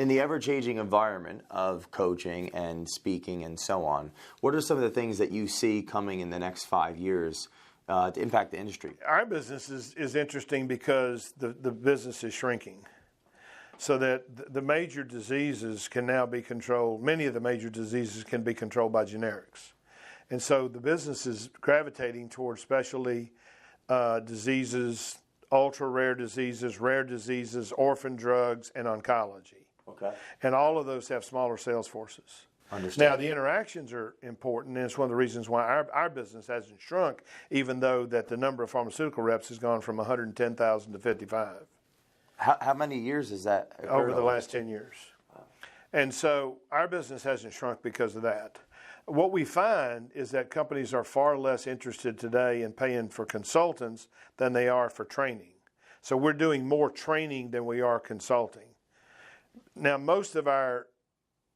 In the ever-changing environment of coaching and speaking and so on, what are some of the things that you see coming in the next 5 years to impact the industry? Our business is interesting because the business is shrinking. So that the major diseases can now be controlled. Many of the major diseases can be controlled by generics. And so the business is gravitating towards specialty diseases, ultra-rare diseases, orphan drugs, and oncology. Okay. And all of those have smaller sales forces. Understood. Now, the interactions are important, and it's one of the reasons why our business hasn't shrunk, even though that the number of pharmaceutical reps has gone from 110,000 to 55. How many years is that? Over the last 10 years. Wow. And so our business hasn't shrunk because of that. What we find is that companies are far less interested today in paying for consultants than they are for training. So we're doing more training than we are consulting. Now, most of our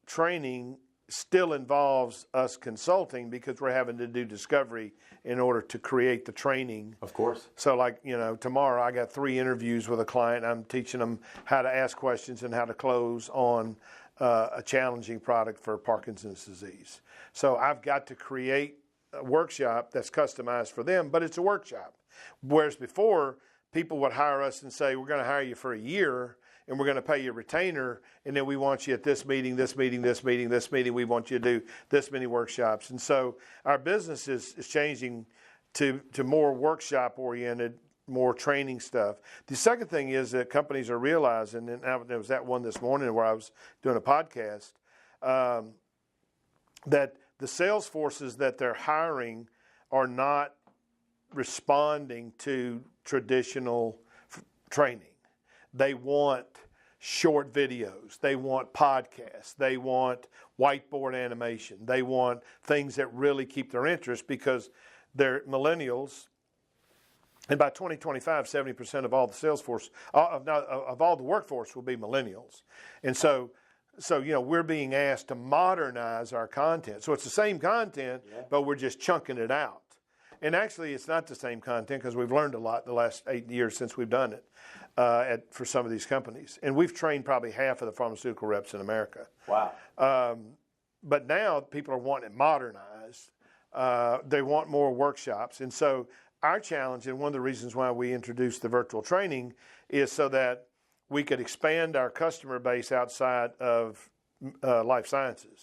training still involves us consulting because we're having to do discovery in order to create the training. Of course. So like, tomorrow I got 3 interviews with a client. I'm teaching them how to ask questions and how to close on a challenging product for Parkinson's disease. So I've got to create a workshop that's customized for them, but it's a workshop. Whereas before, people would hire us and say, we're going to hire you for a year, and we're going to pay you a retainer, and then we want you at this meeting, this meeting, this meeting, this meeting. We want you to do this many workshops. And so our business is changing to more workshop-oriented, more training stuff. The second thing is that companies are realizing, and there was that one this morning where I was doing a podcast, that the sales forces that they're hiring are not responding to traditional training. They want short videos. They want podcasts. They want whiteboard animation. They want things that really keep their interest because they're millennials. And by 2025, 70% of all the sales force, of all the workforce will be millennials. And so we're being asked to modernize our content. So it's the same content, but we're just chunking it out. And actually, it's not the same content because we've learned a lot the last 8 years since we've done it for some of these companies. And we've trained probably half of the pharmaceutical reps in America. Wow. But now people are wanting it modernized. They want more workshops. And so our challenge, and one of the reasons why we introduced the virtual training, is so that we could expand our customer base outside of life sciences.